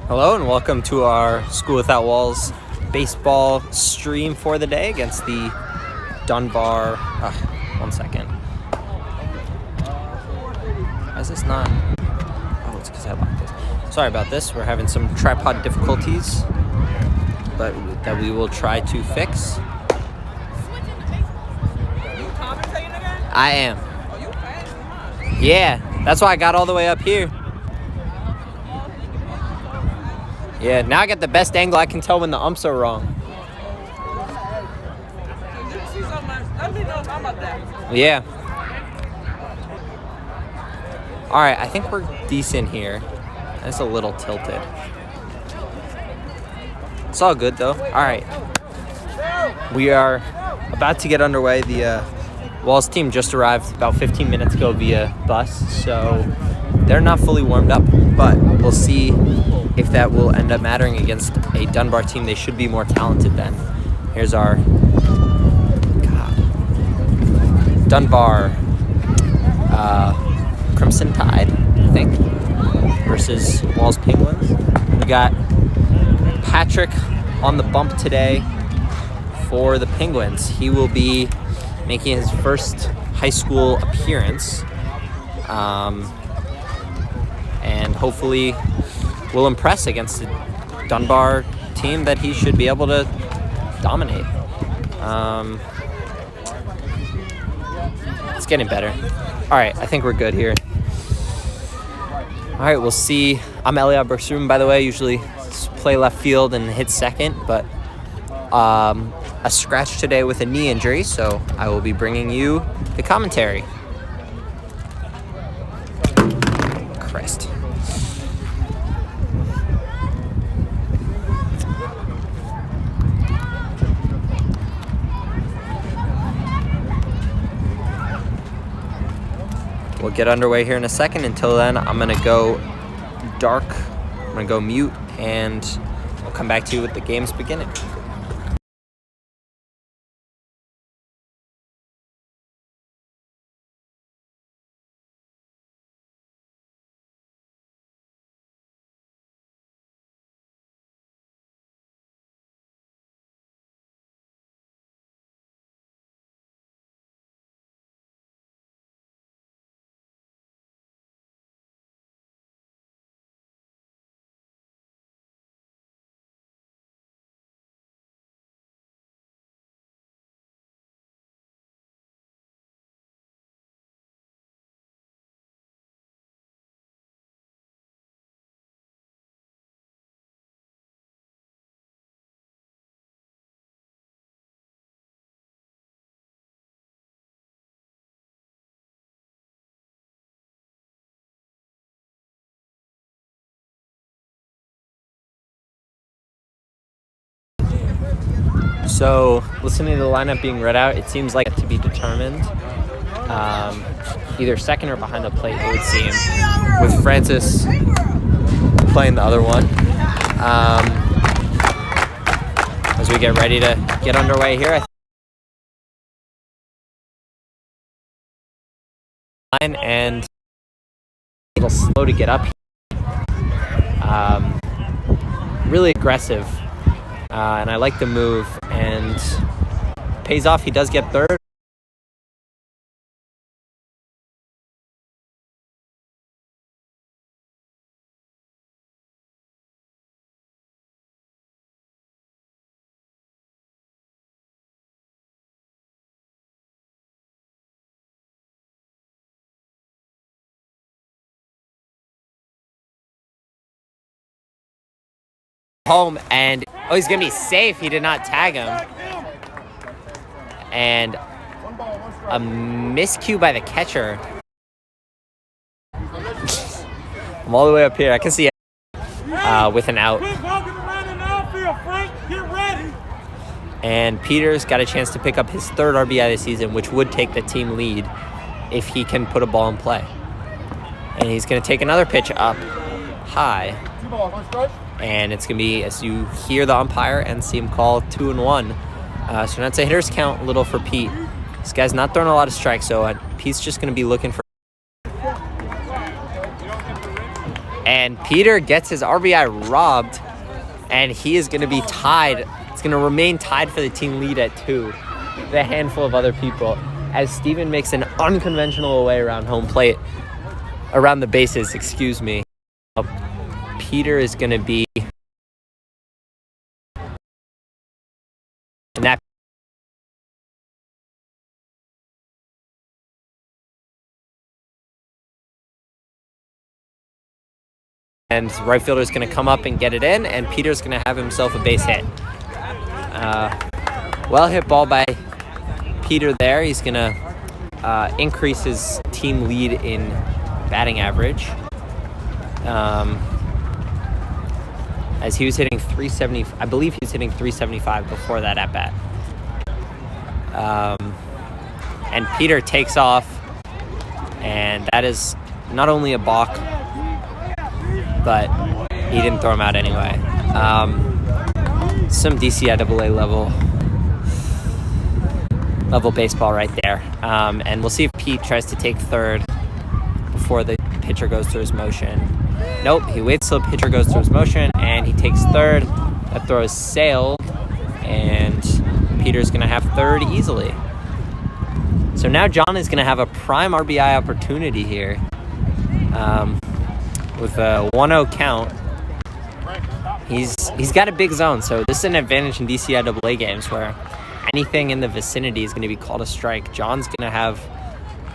Hello and welcome to our School Without Walls baseball stream for the day against the Dunbar. One second. Why is this not? Oh, it's because I locked this. Sorry about this. We're having some tripod difficulties, but that we will try to fix. I am. Yeah, that's why I got all the way up here. Yeah, now I got the best angle I can tell when the umps are wrong. Yeah. All right, I think we're decent here. It's a little tilted. It's all good though. All right. We are about to get underway. The Walls team just arrived about 15 minutes ago via bus, so they're not fully warmed up, but we'll see if that will end up mattering against a Dunbar team they should be more talented than. Here's our Dunbar Crimson Tide, I think, versus Walls Penguins. We got Patrick on the bump today for the Penguins. He will be making his first high school appearance, and hopefully will impress against the Dunbar team that he should be able to dominate. It's getting better. All right, I think we're good here. All right, we'll see. I'm Elliot Bergstrom, by the way. Usually play left field and hit second, but a scratch today with a knee injury, so I will be bringing you the commentary. Christ. We'll get underway here in a second. Until then, I'm going to go dark. I'm going to go mute, and I'll come back to you with the game's beginning. So, listening to the lineup being read out, it seems like to be determined. Either second or behind the plate, it would seem, with Francis playing the other one. As we get ready to get underway here, and a little slow to get up. Really aggressive. And I like the move, and pays off. He does get third. Home, and oh, he's gonna be safe. He did not tag him, and a miscue by the catcher. I'm all the way up here. I can see it with an out. And Peters got a chance to pick up his third RBI this season, which would take the team lead if he can put a ball in play. And he's gonna take another pitch up high. And it's going to be, as you hear the umpire and see him call 2-1. So that's a hitter's count, a little for Pete. This guy's not throwing a lot of strikes, so Pete's just going to be looking for. And Peter gets his RBI robbed, and he is going to be tied. It's going to remain tied for the team lead at 2 with a handful of other people, as Steven makes an unconventional away around home plate, around the bases, excuse me. Peter is going to be in that. And right fielder is going to come up and get it in, and Peter's going to have himself a base hit. Well hit ball by Peter there. He's going to increase his team lead in batting average. As he was hitting 370, I believe he was hitting 375 before that at bat. And Peter takes off, and that is not only a balk, but he didn't throw him out anyway. Some DCIAA level baseball right there. And we'll see if Pete tries to take third before the pitcher goes through his motion. Nope, he waits till the pitcher goes through his motion, and he takes third. That throw is sailed, and Peter's going to have third easily. So now John is going to have a prime RBI opportunity here. With a 1-0 count. He's got a big zone, so this is an advantage in DCIAA games where anything in the vicinity is going to be called a strike. John's going to have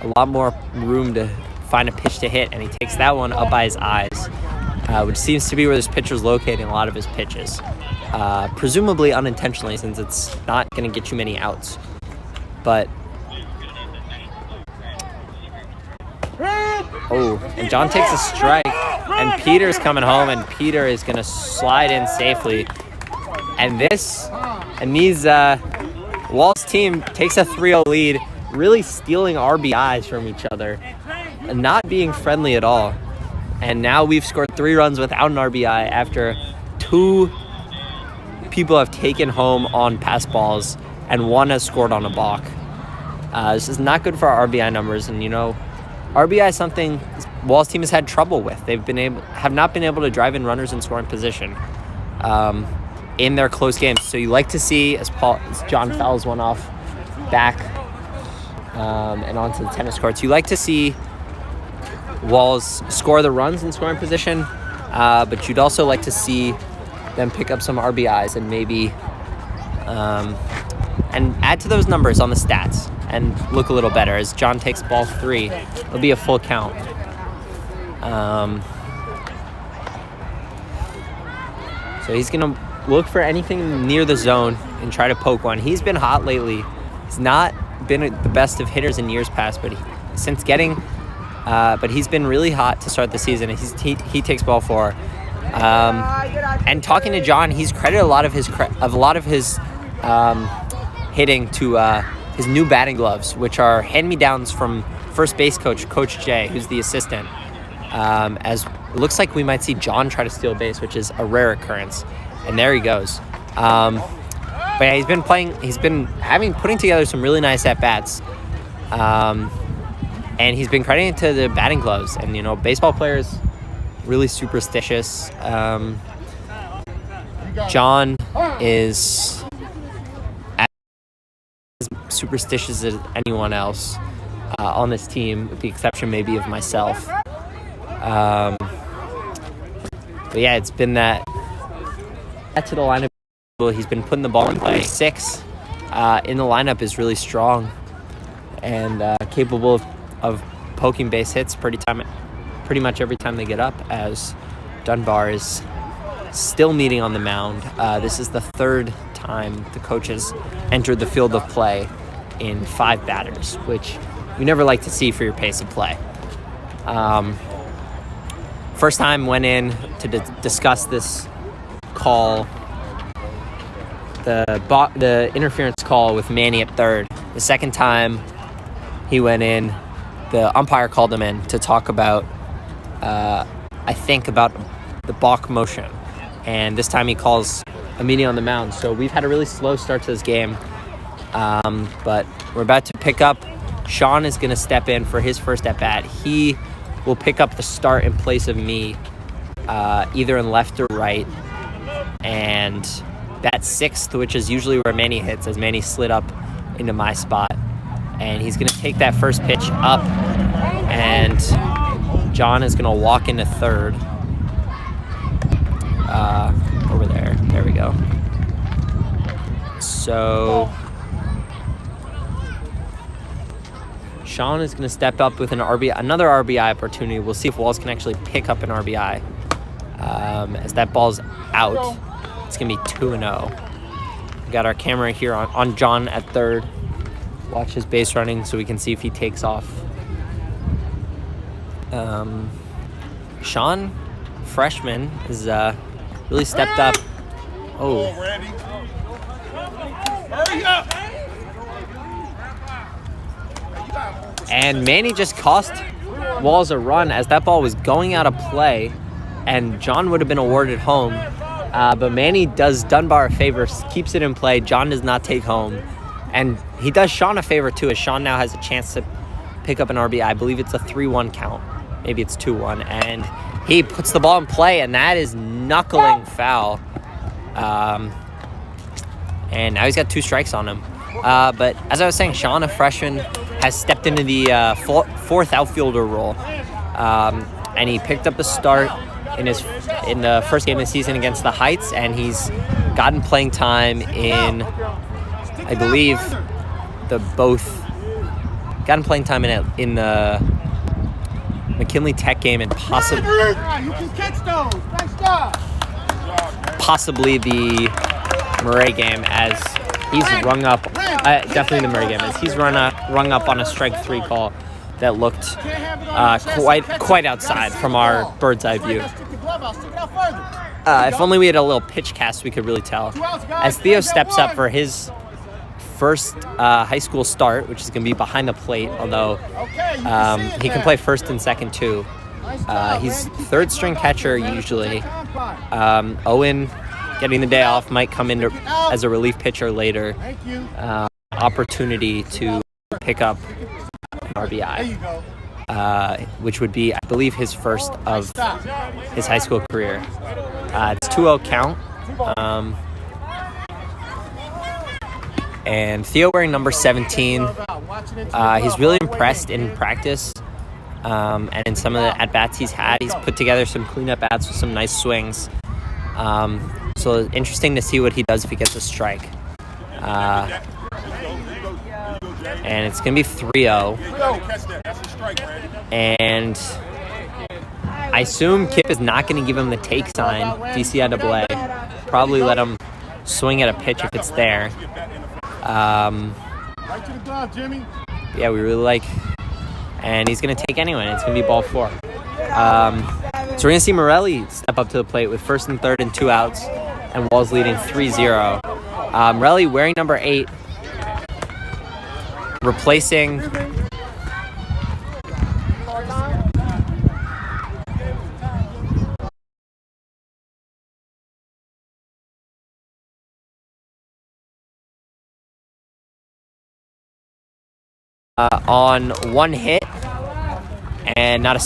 a lot more room to find a pitch to hit, and he takes that one up by his eyes, which seems to be where this pitcher's locating a lot of his pitches. Presumably unintentionally, since it's not going to get you many outs. But and John takes a strike, and Peter's coming home, and Peter is going to slide in safely. And these Wall's team takes a 3-0 lead, really stealing RBIs from each other and not being friendly at all. And now we've scored 3 runs without an RBI after 2 people have taken home on pass balls and 1 has scored on a balk. This is not good for our RBI numbers, and RBI is something Wall's team has had trouble with. Have not been able to drive in runners in scoring position in their close games. So you like to see, as John fouls one off back and onto the tennis courts, you like to see Walls score the runs in scoring position, but you'd also like to see them pick up some RBIs and maybe and add to those numbers on the stats and look a little better. As John takes ball 3, it'll be a full count. So he's going to look for anything near the zone and try to poke one. He's been hot lately. He's not been the best of hitters in years past, but he's been really hot to start the season. He takes ball 4. And talking to John, he's credited a lot of his hitting to his new batting gloves, which are hand-me-downs from first base Coach Jay, who's the assistant. As it looks like we might see John try to steal a base, which is a rare occurrence. And there he goes. But yeah, he's been putting together some really nice at-bats. And he's been crediting to the batting gloves. And, baseball players, really superstitious. John is as superstitious as anyone else on this team, with the exception maybe of myself. But yeah, it's been that to the lineup. He's been putting the ball in play. 6 in the lineup is really strong and capable of poking base hits pretty much every time they get up, as Dunbar is still meeting on the mound. This is the 3rd time the coaches entered the field of play in 5 batters, which you never like to see for your pace of play. First time went in to discuss this call, the interference call with Manny at 3rd. The second time he went in, the umpire called him in to talk about, about the balk motion. And this time he calls a meeting on the mound. So we've had a really slow start to this game. But we're about to pick up. Sean is going to step in for his first at-bat. He will pick up the start in place of me either in left or right. And bat sixth, which is usually where Manny hits, as Manny slid up into my spot. And he's going to take that first pitch up, and John is going to walk into third. Over there. There we go. So Sean is going to step up with another RBI opportunity. We'll see if Walls can actually pick up an RBI. As that ball's out, it's going to be 2-0. We got our camera here on John at third. Watch his base running so we can see if he takes off. Sean, freshman, is really stepped up. Oh. And Manny just cost Walls a run as that ball was going out of play, and John would have been awarded home. But Manny does Dunbar a favor, keeps it in play. John does not take home. And he does Sean a favor, too, as Sean now has a chance to pick up an RBI. I believe it's a 3-1 count. Maybe it's 2-1. And he puts the ball in play, and that is knuckling foul. And now he's got 2 strikes on him. But as I was saying, Sean, a freshman, has stepped into the fourth outfielder role. And he picked up a start in the first game of the season against the Heights, and he's gotten playing time in, I believe, gotten playing time in the McKinley Tech game and possibly the Murray game, as he's rung up, definitely the Murray game, as he's rung up on a strike 3 call that looked quite outside from our bird's eye view. If only we had a little pitch cast, we could really tell. As Theo steps up for his first high school start, which is going to be behind the plate, although he can play first and second too. He's third string catcher usually. Owen, getting the day off, might come in as a relief pitcher later. Opportunity to pick up an RBI, which would be, I believe, his first of his high school career. It's 2-0 count. And Theo wearing number 17. He's really impressed in practice. And in some of the at-bats he's had, he's put together some cleanup bats with some nice swings. So interesting to see what he does if he gets a strike. And it's going to be 3-0. And I assume Kip is not going to give him the take sign, DCIAA. Probably let him swing at a pitch if it's there. Yeah, we really like. And he's going to take anyway. It's going to be ball 4. So we're going to see Morelli step up to the plate with first and third and 2 outs. And Walls leading 3-0. Morelli wearing number 8. Replacing on 1 hit and not a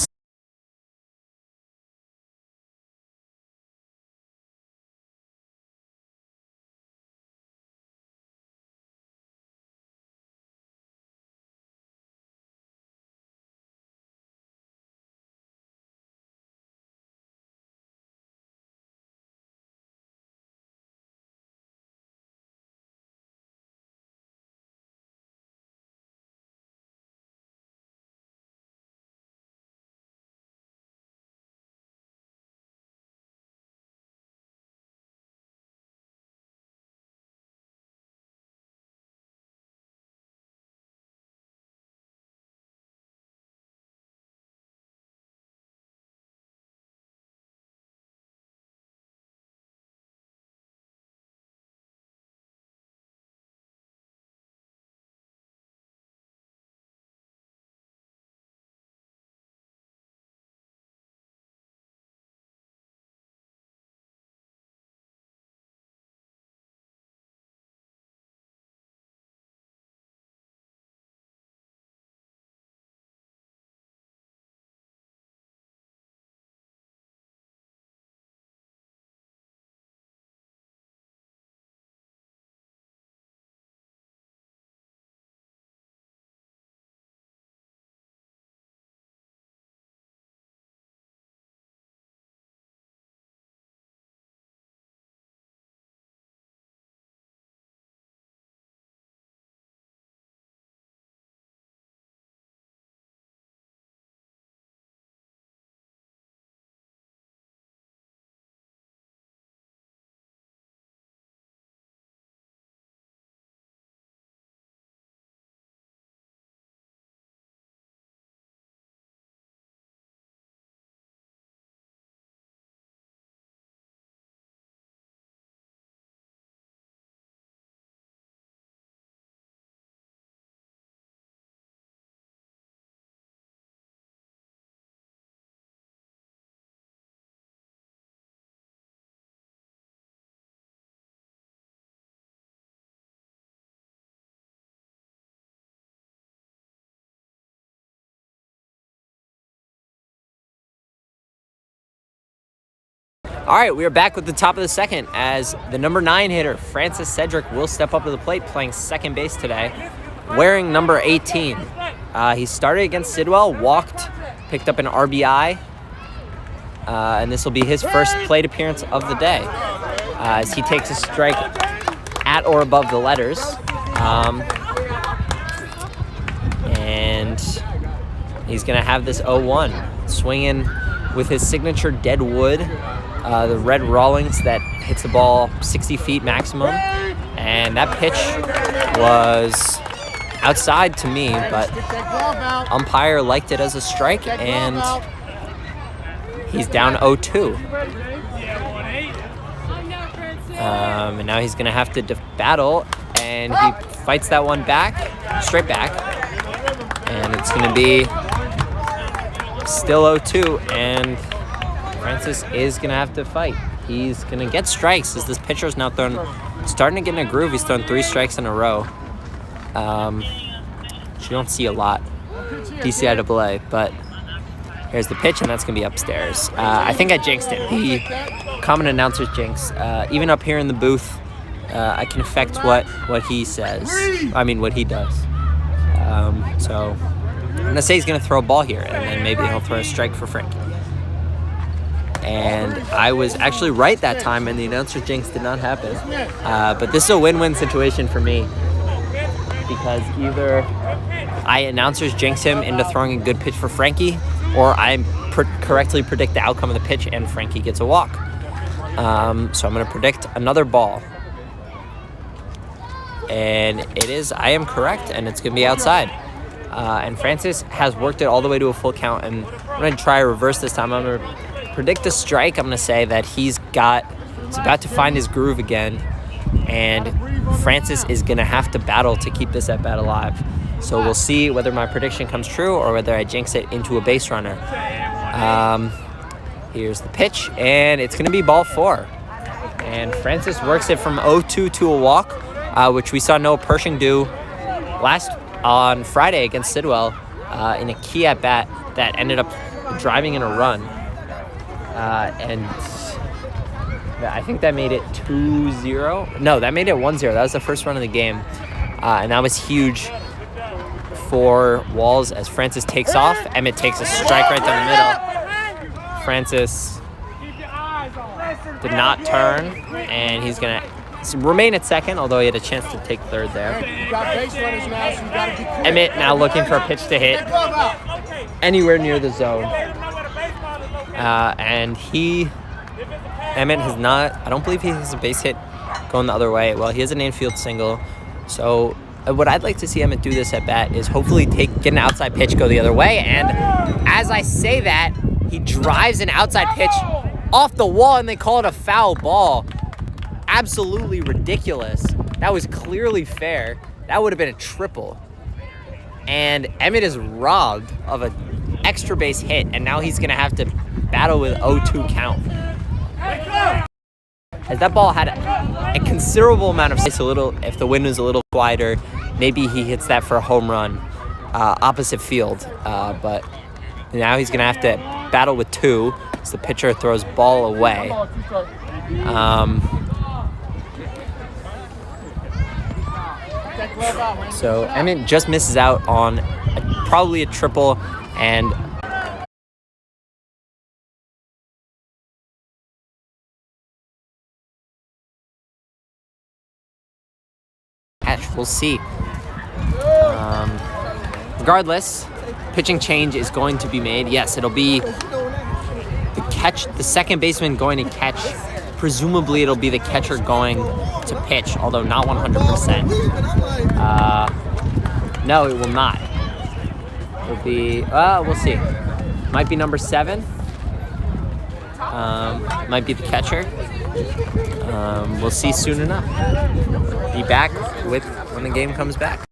All right, we are back with the top of the second as the number 9 hitter, Francis Cedric, will step up to the plate playing second base today, wearing number 18. He started against Sidwell, walked, picked up an RBI, and this will be his first plate appearance of the day as he takes a strike at or above the letters. And he's going to have this 0-1, swinging with his signature dead wood, the red Rawlings that hits the ball 60 feet maximum. And that pitch was outside to me, but umpire liked it as a strike, and he's down 0-2. And now he's going to have to battle, and he fights that one back, straight back. And it's going to be still 0-2, and Francis is going to have to fight. He's going to get strikes as this pitcher is now starting to get in a groove. He's thrown 3 strikes in a row. Which you don't see a lot, DCIAA, but here's the pitch, and that's going to be upstairs. I think I jinxed it. The common announcer's jinx. Even up here in the booth, I can affect what he says. What he does. So I'm going to say he's going to throw a ball here, and then maybe he'll throw a strike for Frankie. And I was actually right that time, and the announcer jinx did not happen. But this is a win-win situation for me, because either I announcers jinx him into throwing a good pitch for Frankie, or I correctly predict the outcome of the pitch and Frankie gets a walk. So I'm going to predict another ball. And I am correct, and it's going to be outside. And Francis has worked it all the way to a full count, and I'm going to try a reverse this time. I'm going to predict a strike. I'm going to say that he's about to find his groove again, and Francis is going to have to battle to keep this at bat alive. So we'll see whether my prediction comes true or whether I jinx it into a base runner. Here's the pitch, and it's going to be ball 4. And Francis works it from 0-2 to a walk, which we saw Noah Pershing do on Friday against Sidwell in a key at-bat that ended up driving in a run. And I think that made it 2-0. No, that made it 1-0. That was the first run of the game. And that was huge for Walls as Francis takes off. Emmett takes a strike right down the middle. Francis did not turn, and he's going to remain at second, although he had a chance to take third there. Emmett now looking for a pitch to hit anywhere near the zone. And Emmett has not, I don't believe he has a base hit going the other way. Well, he has an infield single. So what I'd like to see Emmett do this at bat is hopefully get an outside pitch, go the other way. And as I say that, he drives an outside pitch off the wall, and they call it a foul ball. Absolutely ridiculous. That was clearly fair. That would have been a triple. And Emmett is robbed of an extra base hit, and now he's going to have to battle with 0-2 count. As that ball had a considerable amount of space, if the wind was a little quieter, maybe he hits that for a home run opposite field. But now he's going to have to battle with 2 as the pitcher throws ball away. So Emmett just misses out on probably a triple, and we'll see. Regardless, pitching change is going to be made. Yes, it'll be the second baseman going to catch. Presumably, it'll be the catcher going to pitch, although not 100%. No, it will not. It'll be, we'll see. Might be number 7. Might be the catcher. We'll see soon enough. Be back when the game comes back.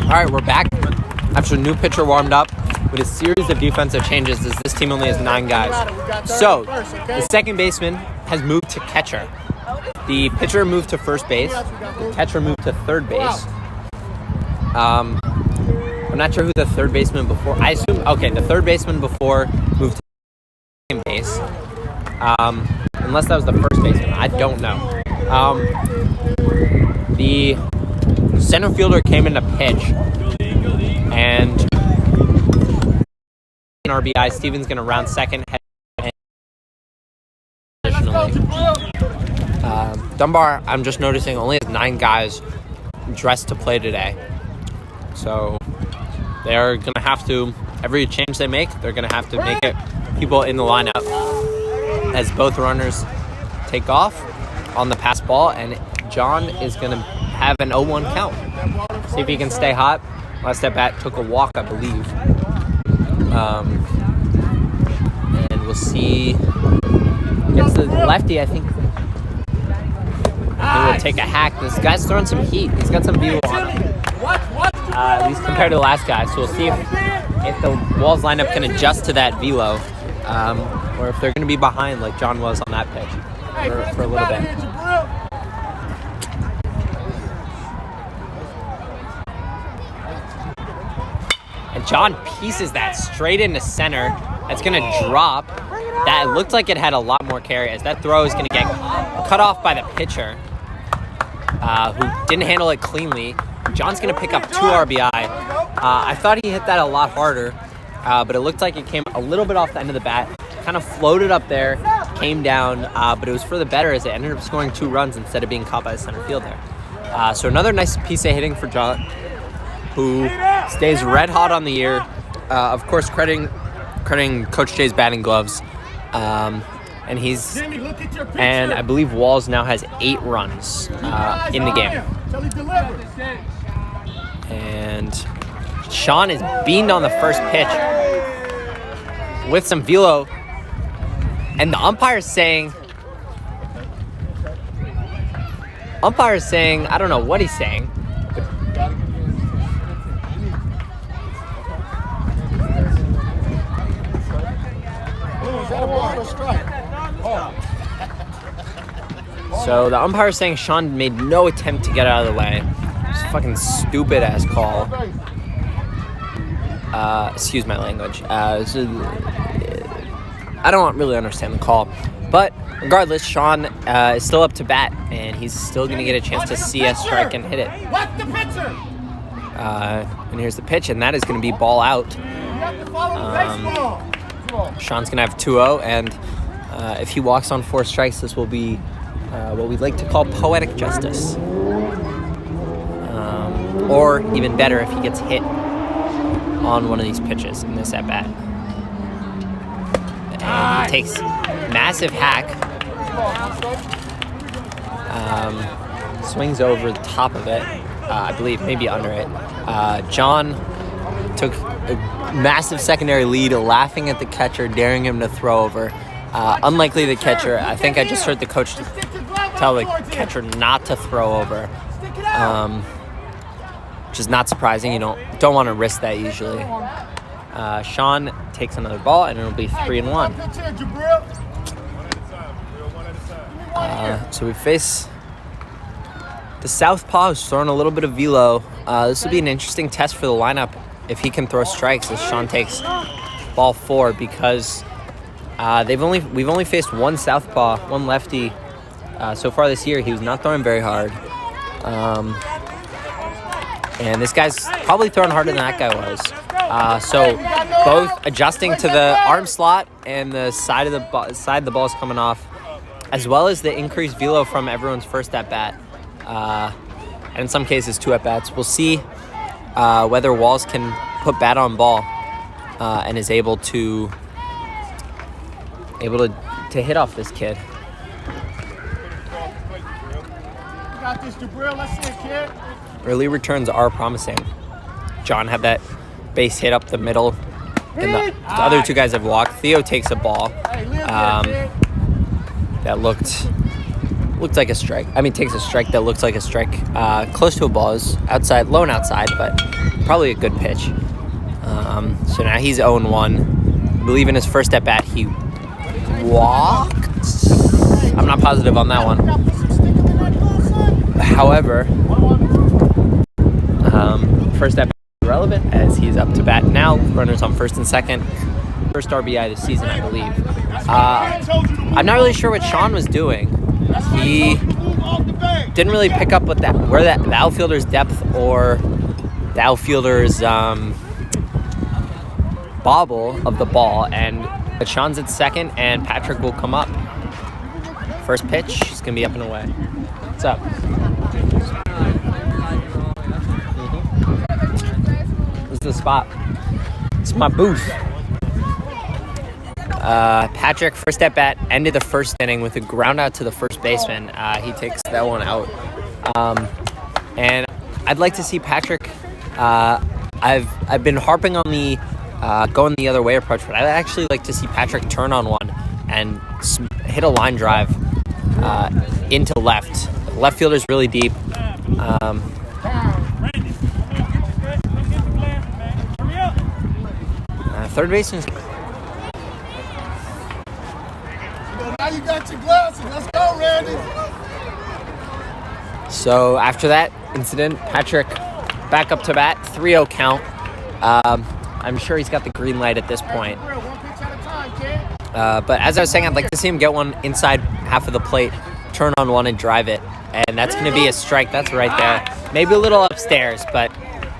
All right, we're back after a new pitcher warmed up with a series of defensive changes as this team only has 9 guys. So, the second baseman has moved to catcher. The pitcher moved to first base. The catcher moved to third base. I'm not sure who the third baseman before. I assume, okay, the third baseman before moved to second base. Unless that was the first baseman. I don't know. The center fielder came in to pitch. And RBI, Steven's going to round second. Additionally, Dunbar, I'm just noticing, only has 9 guys dressed to play today. So they're going to have to, every change they make, they're going to have to make it people in the lineup as both runners take off on the pass ball. And John is going to have an 0-1 count. See if he can stay hot. Last at bat took a walk, I believe. And we'll see. Gets the lefty, I think. He will take a hack. This guy's throwing some heat. He's got some velo on him. At least compared to the last guy. So we'll see if the Walls lineup can adjust to that velo. Or if they're going to be behind like John was on that pitch for a little bit. And John pieces that straight into center. That's going to drop. That looked like it had a lot more carry, as that throw is going to get cut off by the pitcher, who didn't handle it cleanly. John's going to pick up 2 RBI. I thought he hit that a lot harder, but it looked like it came a little bit off the end of the bat. Kind of floated up there, came down, but it was for the better as it ended up scoring 2 runs instead of being caught by the center fielder. So another nice piece of hitting for John, who stays red hot on the year. Of course, crediting Coach J's batting gloves. And I believe Walls now has 8 runs in the game. And Sean is beamed on the first pitch with some velo. And the umpire's saying, I don't know what he's saying. So the umpire is saying Sean made no attempt to get out of the way. It's a fucking stupid ass call. Excuse my language. I don't really understand the call. But regardless, Sean is still up to bat, and he's still going to get a chance to see a strike and hit it. And here's the pitch, and that is going to be ball out. Sean's going to have 2-0, and if he walks on 4 strikes, this will be what we'd like to call poetic justice. Or even better, if he gets hit on one of these pitches in this at-bat. And he takes massive hack. Swings over the top of it. I believe, maybe under it. John took a massive secondary lead, laughing at the catcher, daring him to throw over. Unlikely the catcher. I think I just heard the coach tell the catcher not to throw over, which is not surprising. You don't want to risk that usually. Sean takes another ball, and it'll be 3-1. So we face the southpaw, who's throwing a little bit of velo. This will be an interesting test for the lineup if he can throw strikes as Sean takes ball 4, because we've only faced one southpaw, one lefty so far this year. He was not throwing very hard. And this guy's probably throwing harder than that guy was. So both adjusting to the arm slot and the side the ball's coming off, as well as the increased velo from everyone's first at-bat. And in some cases, 2 at-bats. We'll see whether Walls can put bat on ball and is able to hit off this kid. Got this, Jabril. Let's see it, kid. Early returns are promising. John had that base hit up the middle, and the other 2 guys have walked. Theo takes a ball that looked like a strike. I mean, takes a strike that looks like a strike. Close to a ball, is outside, low and outside, but probably a good pitch. So now he's 0-1. I believe in his first at bat he walked. I'm not positive on that one. However, first at bat is relevant as he's up to bat now. Runners on first and second. First RBI this season, I believe. I'm not really sure what Sean was doing. He didn't really pick up with where the outfielder's depth or the outfielder's bobble of the ball, but Sean's at second, and Patrick will come up. First pitch is gonna be up and away. What's up? This is the spot. It's my booth. Patrick, first at bat, ended the first inning with a ground out to the first baseman. He takes that one out. And I'd like to see Patrick. I've been harping on the going the other way approach, but I'd actually like to see Patrick turn on one and hit a line drive into left. Left fielder's really deep. Third baseman. Now you got your glasses. Let's go, Randy. So after that incident, Patrick back up to bat, 3-0 count. I'm sure he's got the green light at this point. But as I was saying, I'd like to see him get one inside half of the plate, turn on one and drive it. And that's going to be a strike. That's right there. Maybe a little upstairs, but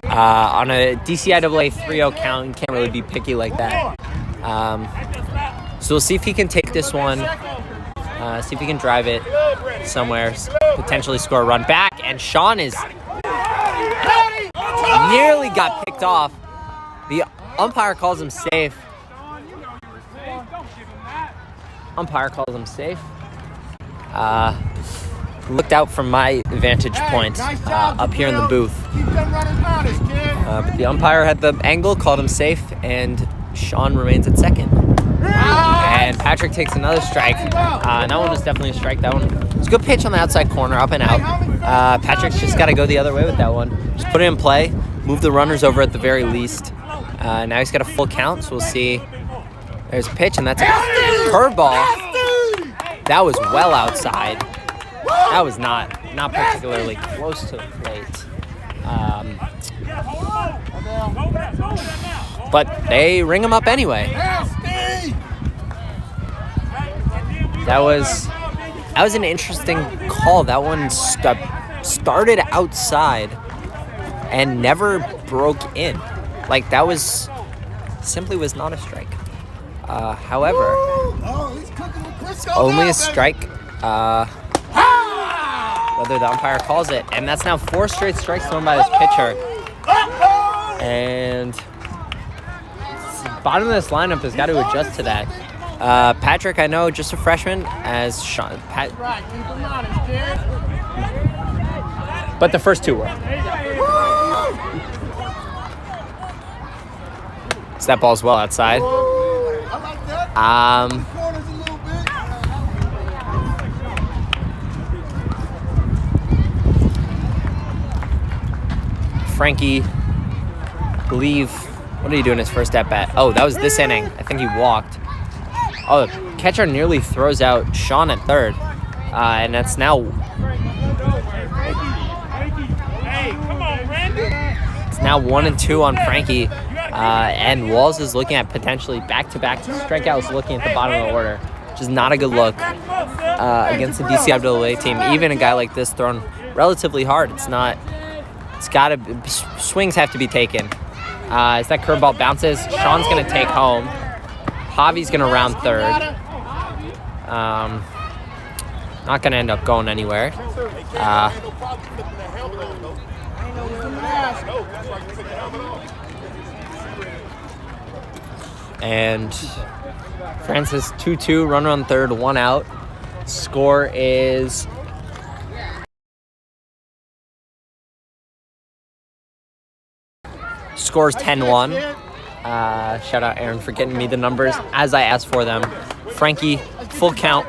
on a DCIAA 3-0 count, you can't really be picky like that. So we'll see if he can take this one, see if he can drive it somewhere, potentially score a run back. And Sean nearly got picked off. The umpire calls him safe. Looked out from my vantage point up here in the booth. But the umpire had the angle, called him safe, and Sean remains at second. And Patrick takes another strike. That one was definitely a strike. That one was a good pitch on the outside corner, up and out. Patrick's just got to go the other way with that one. Just put it in play, move the runners over at the very least. Now he's got a full count, so we'll see. There's a pitch, and that's a curveball. That was well outside. That was not particularly close to the plate. But they ring him up anyway. That was an interesting call. That one started outside and never broke in. Like, that was not a strike. However, it's only a strike. Whether the umpire calls it, and that's now 4 straight strikes thrown by this pitcher. And bottom of this lineup has got to adjust to that. Patrick, I know, just a freshman, as Sean. But the first 2 were. So that ball's well outside. Frankie, believe, what did he do in his first at-bat? Oh, that was this inning. I think he walked. Oh, the catcher nearly throws out Sean at third. And that's now... It's now 1-2 on Frankie. And Walls is looking at potentially back-to-back strikeouts, looking at the bottom of the order, which is not a good look against the DCIAA team. Even a guy like this thrown relatively hard, it's not... It's got to... Swings have to be taken. As that curveball bounces, Sean's going to take home. Javi's going to round third. Not going to end up going anywhere. And Francis 2-2, runner on third, 1 out. Score is... Scores 10-1. Shout out Aaron for getting me the numbers as I asked for them. Frankie, full count,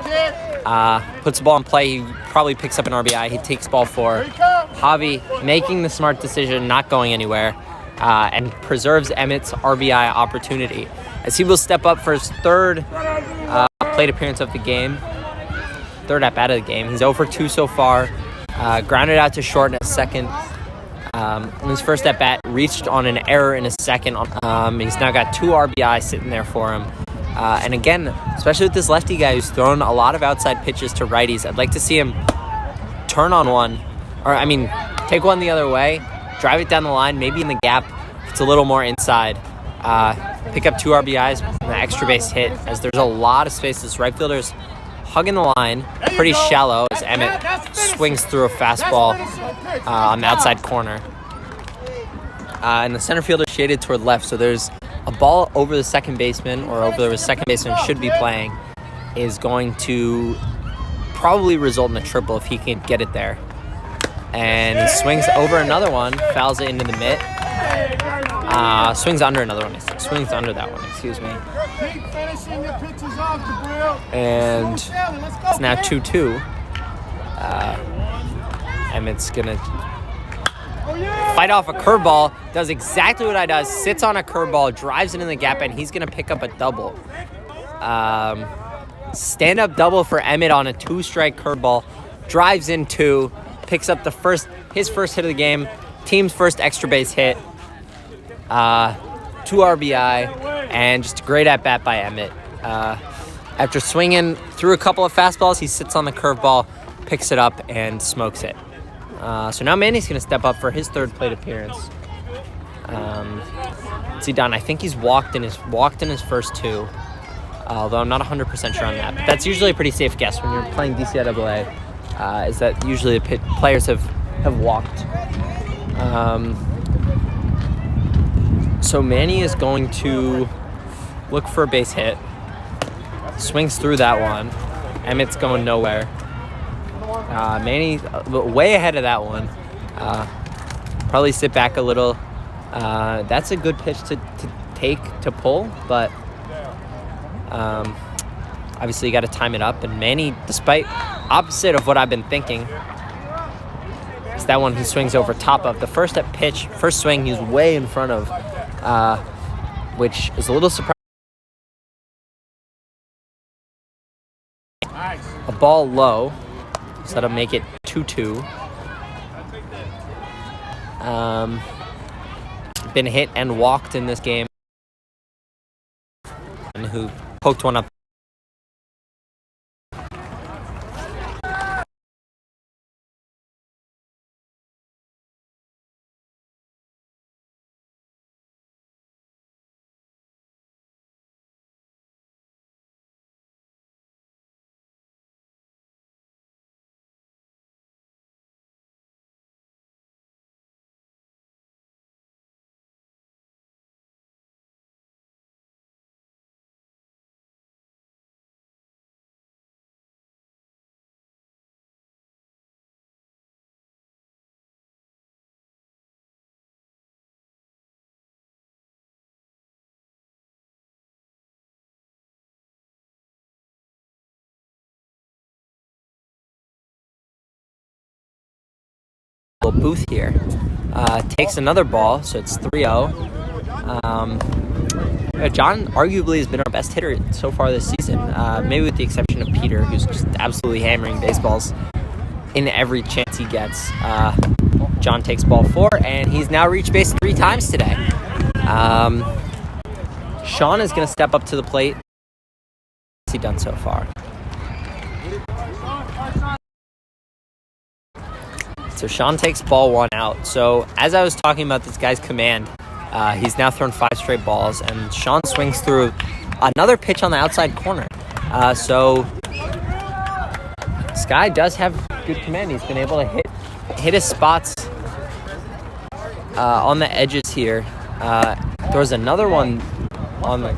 puts the ball in play. He probably picks up an RBI. He takes ball 4. Javi making the smart decision, not going anywhere. and preserves Emmett's RBI opportunity, as he will step up for his third plate appearance of the game, third at bat of the game. He's 0 for 2 so far. Grounded out to short in a second. In his first at bat, reached on an error in a second. He's now got 2 RBI sitting there for him. And again, especially with this lefty guy who's thrown a lot of outside pitches to righties, I'd like to see him turn on one, take one the other way, drive it down the line, maybe in the gap if it's a little more inside. Pick up 2 RBIs with an extra base hit, as there's a lot of space. This right fielder's hugging the line, pretty shallow, as Emmett swings through a fastball on the outside corner. And the center fielder shaded toward left, so there's a ball over the second baseman, or over where the second baseman should be playing, is going to probably result in a triple if he can get it there. And he swings over another one, fouls it into the mitt. Swings under another one. Swings under that one, excuse me. And it's now 2-2. Emmett's going to fight off a curveball, does exactly what I does, sits on a curveball, drives it in the gap, and he's going to pick up a double. Stand-up double for Emmett on a 2-strike curveball, drives in 2, picks up his first hit of the game, team's first extra base hit, 2 RBI, and just a great at-bat by Emmett. After swinging through a couple of fastballs, he sits on the curveball, picks it up, and smokes it. So now Manny's going to step up for his third plate appearance. See, Don, I think he's walked in his first 2, although I'm not 100% sure on that. But that's usually a pretty safe guess when you're playing DCIAA, is that usually the players have walked. So Manny is going to look for a base hit. Swings through that one. Emmett's going nowhere. Manny way ahead of that one. Probably sit back a little. That's a good pitch to pull, but obviously you got to time it up. And Manny, despite opposite of what I've been thinking, is that one he swings over top of. The first swing he's way in front of, which is a little surprising. A ball low, so that'll make it 2-2. Been hit and walked in this game, and who poked one up. Booth here takes another ball, so it's 3-0. John arguably has been our best hitter so far this season, maybe with the exception of Peter, who's just absolutely hammering baseballs in every chance he gets. John takes ball 4, and he's now reached base 3 times today. Sean is going to step up to the plate. What's he done so far? So Sean takes ball 1 out. So as I was talking about this guy's command, he's now thrown 5 straight balls, and Sean swings through another pitch on the outside corner. So this guy does have good command. He's been able to hit his spots on the edges here. There was another one on the.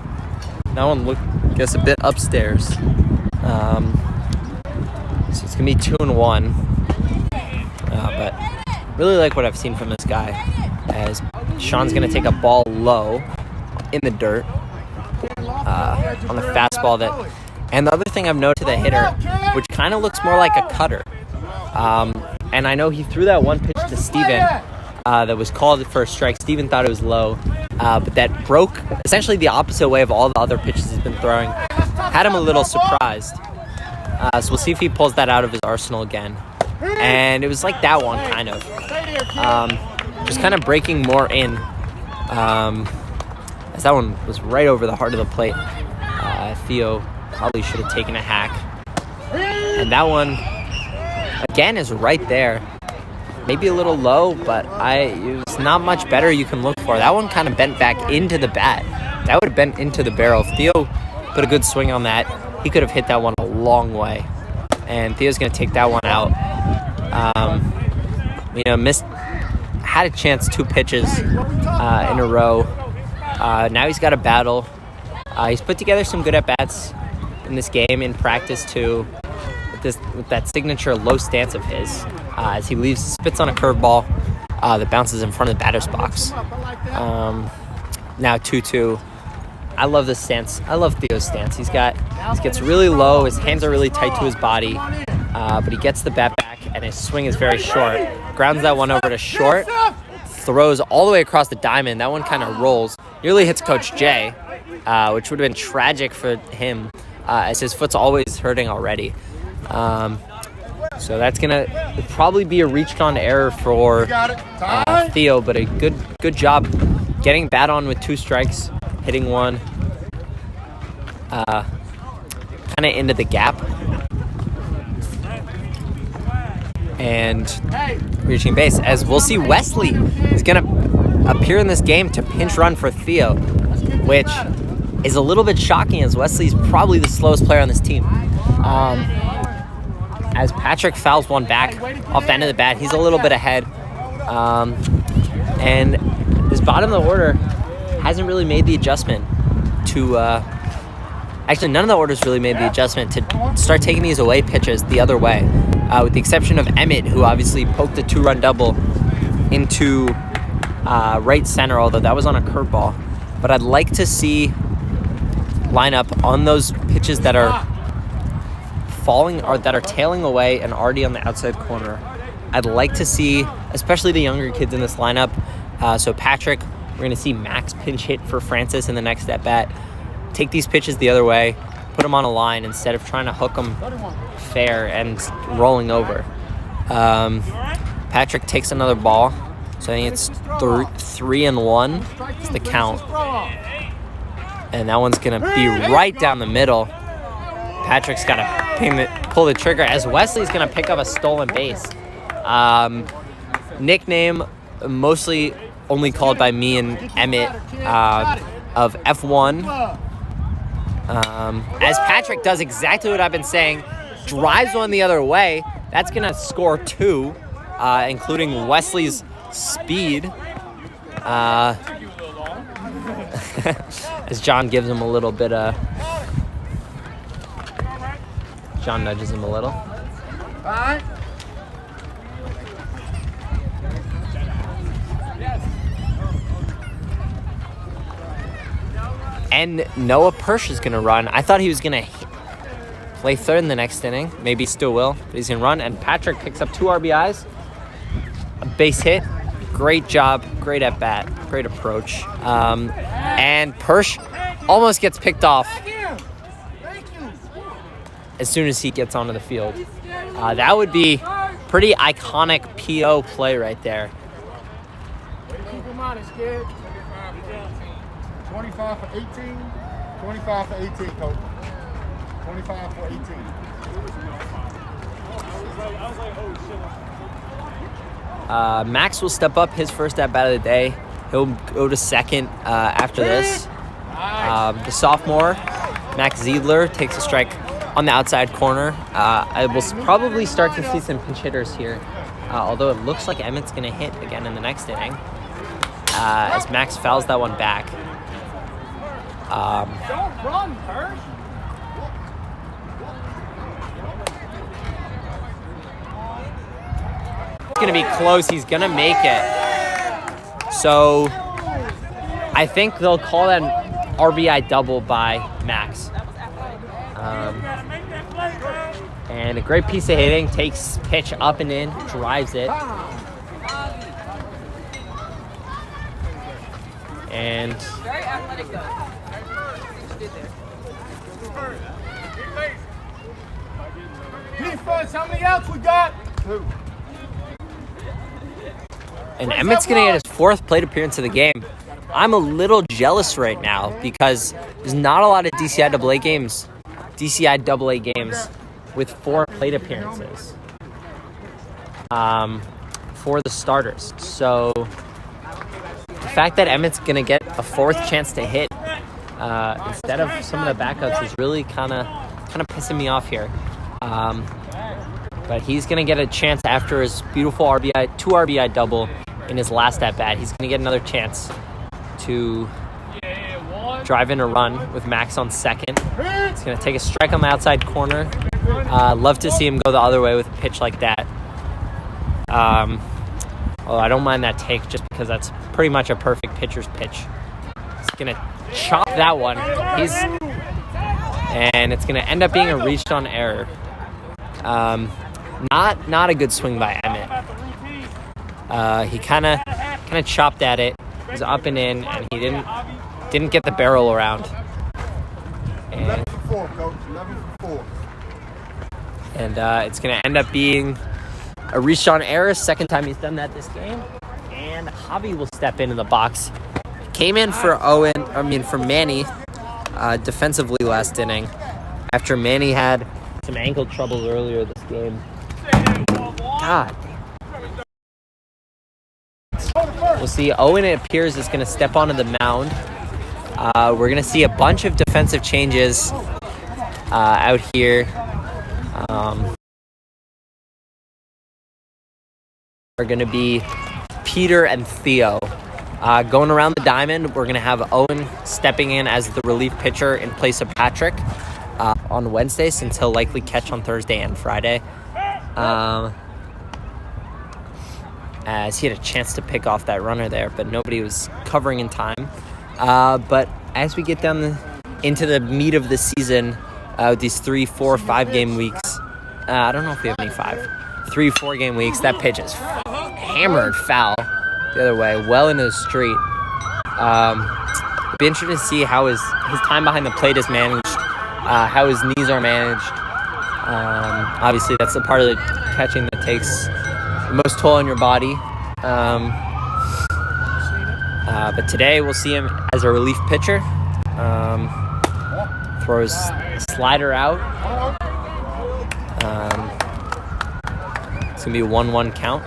That one looked, I guess, a bit upstairs. So it's gonna be 2-1. But really like what I've seen from this guy, as Sean's going to take a ball low in the dirt on the fastball. And the other thing I've noted to the hitter, which kind of looks more like a cutter, and I know he threw that one pitch to Steven that was called for a strike. Steven thought it was low, but that broke essentially the opposite way of all the other pitches he's been throwing. Had him a little surprised. So we'll see if he pulls that out of his arsenal again. And it was like that one, kind of. Just kind of breaking more in. As that one was right over the heart of the plate. Theo probably should have taken a hack. And that one, again, is right there. Maybe a little low, but it was not much better you can look for. That one kind of bent back into the bat. That would have bent into the barrel. If Theo put a good swing on that, he could have hit that one a long way. And Theo's going to take that one out. Had a chance 2 pitches in a row. Now he's got a battle. He's put together some good at-bats in this game, in practice too, with that signature low stance of his. As he spits on a curveball that bounces in front of the batter's box. Now 2-2. I love this stance. I love Theo's stance. He gets really low. His hands are really tight to his body, but he gets the bat back, and his swing is very short. Grounds that one over to short, throws all the way across the diamond. That one kind of rolls. Nearly hits Coach J, which would have been tragic for him, as his foot's always hurting already. So that's going to probably be a reached-on error for Theo, but a good job getting bat on with 2 strikes, hitting one kind of into the gap, and reaching base. As we'll see, Wesley is going to appear in this game to pinch run for Theo, which is a little bit shocking, as Wesley's probably the slowest player on this team. As Patrick fouls one back off the end of the bat, he's a little bit ahead. And this bottom of the order hasn't really made the adjustment to... actually, none of the orders really made the adjustment to start taking these away pitches the other way, with the exception of Emmett, who obviously poked a 2-run double into right center, although that was on a curveball. But I'd like to see lineup on those pitches that are falling or that are tailing away and already on the outside corner. I'd like to see, especially the younger kids in this lineup. So Patrick, we're going to see Max pinch hit for Francis in the next at-bat. Take these pitches the other way, put them on a line instead of trying to hook them fair and rolling over. Patrick takes another ball. So I think it's 3-1. It's the count. And that one's going to be right down the middle. Patrick's got to pull the trigger, as Wesley's going to pick up a stolen base. Nickname mostly only called by me and Emmett of F1. As Patrick does exactly what I've been saying, drives one the other way. That's going to score 2, including Wesley's speed. As John gives him a little bit of... John nudges him a little. And Noah Persh is going to run. I thought he was going to play third in the next inning. Maybe he still will, but he's going to run. And Patrick picks up 2 RBIs. A base hit. Great job. Great at-bat. Great approach. And Persh almost gets picked off as soon as he gets onto the field. That would be pretty iconic PO play right there. Keep him honest, kid. 25 for 18. 25 for 18, coach. 25 for 18. Max will step up his first at-bat of the day. He'll go to second after this. The sophomore, Max Ziedler, takes a strike on the outside corner. I will probably start to see some pinch hitters here, although it looks like Emmett's going to hit again in the next inning, as Max fouls that one back. Don't run, Persh. It's going to be close. He's going to make it. So I think they'll call that an RBI double by Max. And a great piece of hitting. Takes pitch up and in, drives it. And Very athletic though. Things you did there. Defense, how many outs we got? 2. And Emmett's going to get his 4th plate appearance of the game. I'm a little jealous right now because there's not a lot of DCI AA games with 4 plate appearances for the starters. So the fact that Emmett's going to get a 4th chance to hit instead of some of the backups is really kind of pissing me off here. But he's going to get a chance after his beautiful 2 RBI double in his last at-bat. He's going to get another chance to drive in a run with Max on second. He's going to take a strike on the outside corner. Love to see him go the other way with a pitch like that. Although I don't mind that take just because that's pretty much a perfect pitcher's pitch. He's going to chop that one. And it's going to end up being a reached on error. Not a good swing by Emmett. He kind of chopped at it. It was up and in, and he didn't get the barrel around. And 11 for 4, coach. 11 for 4. And it's going to end up being a reach on error. Second time he's done that this game. And Javi will step into the box. Came in for Manny defensively last inning after Manny had some ankle troubles earlier this game. God. We'll see. Owen, it appears, is going to step onto the mound. We're going to see a bunch of defensive changes out here. Are going to be Peter and Theo. Going around the diamond, we're going to have Owen stepping in as the relief pitcher in place of Patrick on Wednesday, since he'll likely catch on Thursday and Friday. As he had a chance to pick off that runner there, but nobody was covering in time. But as we get down into the meat of the season, these 3, 4, 5 game weeks, I don't know if we have any 5. 3, 4 game weeks, that pitch is hammered foul the other way, well into the street. It'll be interesting to see how his time behind the plate is managed, how his knees are managed. Obviously, that's the part of the catching that takes the most toll on your body. But today we'll see him as a relief pitcher. Throws slider out. It's going to be a 1-1 count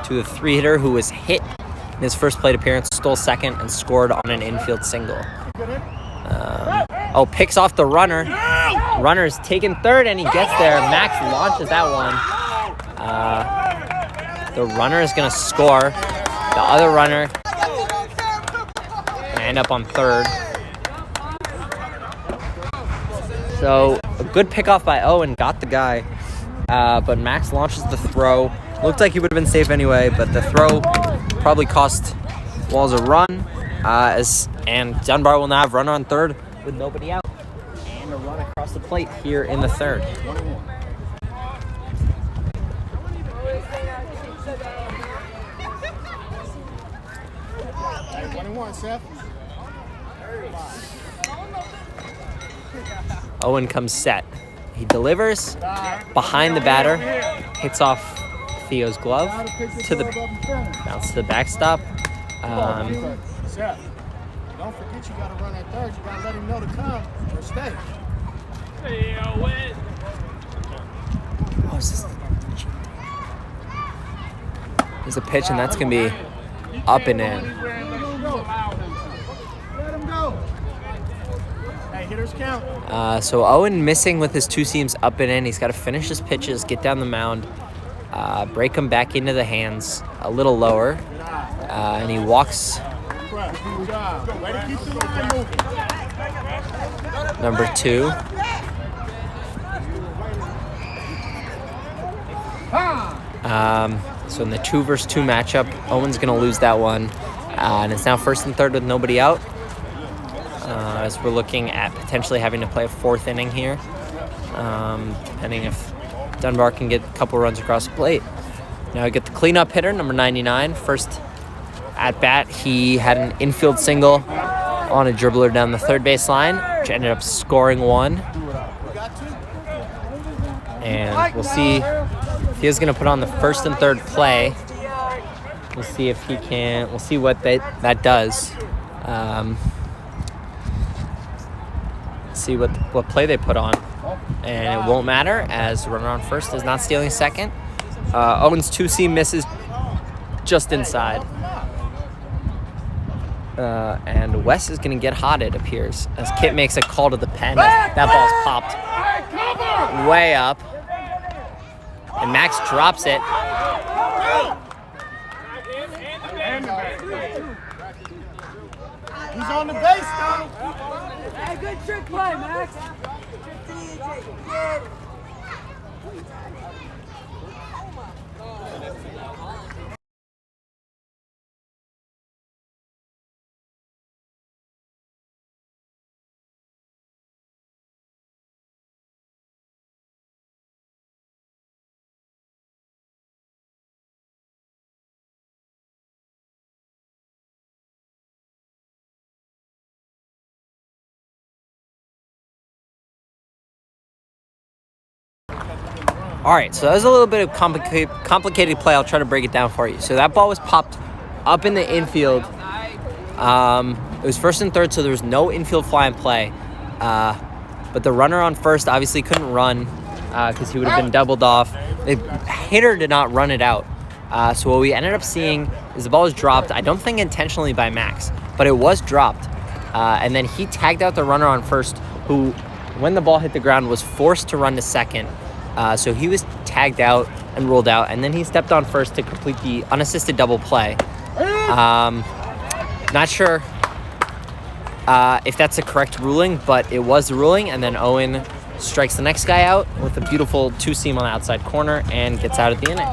to the 3-hitter who was hit in his first plate appearance, stole second, and scored on an infield single. Picks off the runner. Runner's taking third, and he gets there. Max launches that one. The runner is going to score. The other runner going to end up on third. So a good pickoff by Owen, got the guy. But Max launches the throw. Looked like he would have been safe anyway, but the throw probably cost Walls a run. And Dunbar will now have runner on third with nobody out. And a run across the plate here in the third. 21, Seth. Owen comes set. He delivers behind the batter, hits off Theo's glove to the bounce to the backstop. Seth, don't forget you got to run that third. You got to let him know to come or stay. Oh, is this? There's a pitch, and that's going to be up and in. Let him go. Hey, hitters count. So Owen missing with his two seams up and in. He's got to finish his pitches, get down the mound, break them back into the hands a little lower, and he walks number 2. So in the 2 versus 2 matchup, Owen's going to lose that one. And it's now first and third with nobody out. As we're looking at potentially having to play a 4th inning here. Depending if Dunbar can get a couple runs across the plate. Now we get the cleanup hitter, number 99. First at bat. He had an infield single on a dribbler down the third base line, which ended up scoring one. And we'll see if he is going to put on the first and third play. We'll see if he can. We'll see what that does. See what play they put on. And it won't matter, as the runner on first is not stealing second. Owen's 2-seam misses just inside. And Wes is going to get hot, it appears, as Kit makes a call to the pen. That ball's popped way up. And Max drops it. He's on the base now. Hey, good trick play, Max. All right, so that was a little bit of complicated play. I'll try to break it down for you. So that ball was popped up in the infield. It was first and third, so there was no infield fly in play. But the runner on first obviously couldn't run because he would have been doubled off. The hitter did not run it out. So what we ended up seeing is the ball was dropped, I don't think intentionally by Max, but it was dropped. And then he tagged out the runner on first, who, when the ball hit the ground, was forced to run to second. So he was tagged out and ruled out, and then he stepped on first to complete the unassisted double play. Not sure if that's the correct ruling, but it was the ruling, and then Owen strikes the next guy out with a beautiful 2-seam on the outside corner and gets out at the inning.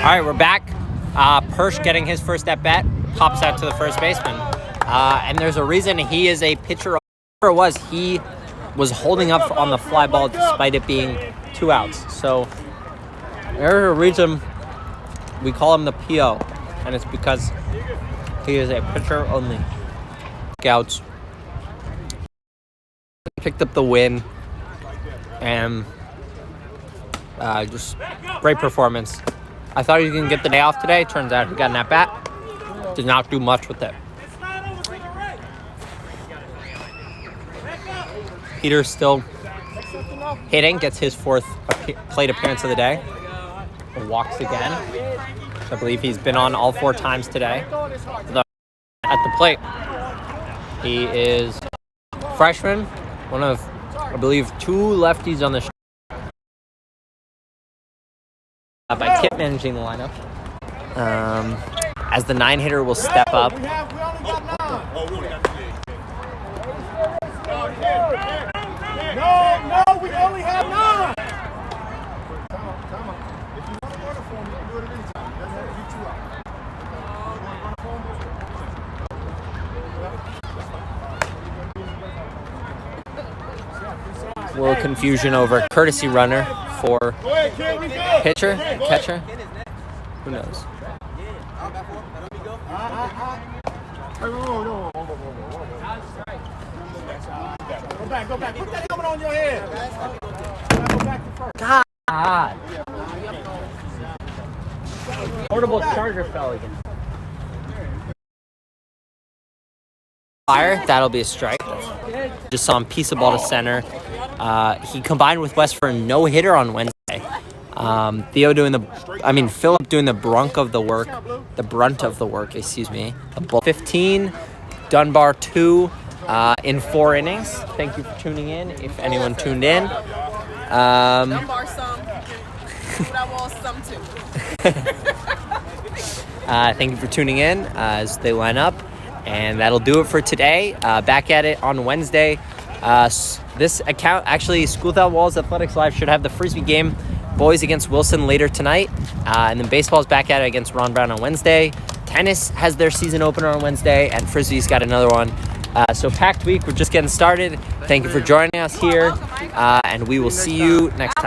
right, we're back. Persh getting his first at bat, pops out to the first baseman. And there's a reason he is a pitcher. He was holding up on the fly ball despite it being 2 outs. So there's a reason we call him the PO, and it's because he is a pitcher only. Scouts picked up the win, and just great performance. I thought he was going to get the day off today. Turns out he got an at-bat. Did not do much with it. Peter's still hitting, gets his 4th plate appearance of the day. Walks again. I believe he's been on all 4 times today. At the plate, he is a freshman, one of, I believe, 2 lefties on the show. By Kip managing the lineup. As the 9-hitter will step up. We only got 9. No, we only have 9. Come on. If you want to run it for him, you can do it at any time. It doesn't have to be 2 out. You want to run it for him? A little confusion over courtesy runner for pitcher, catcher. Who knows? Go back. Put that helmet on your head. Go back to first. God. Portable charger fell again. Fire, that'll be a strike. Just saw him piece of ball to center. He combined with West for a no-hitter on Wednesday. Philip doing the brunt of the work, The 15, Dunbar 2 in 4 innings. Thank you for tuning in, if anyone tuned in. Dunbar some, that was some too. Thank you for tuning in as they line up. And that'll do it for today. Back at it on Wednesday. This account, actually, School Without Walls Athletics Live should have the Frisbee game. Boys against Wilson later tonight. And then baseball's back at it against Ron Brown on Wednesday. Tennis has their season opener on Wednesday. And Frisbee's got another one. So packed week. We're just getting started. Thank you for joining us here. And we will see you next time.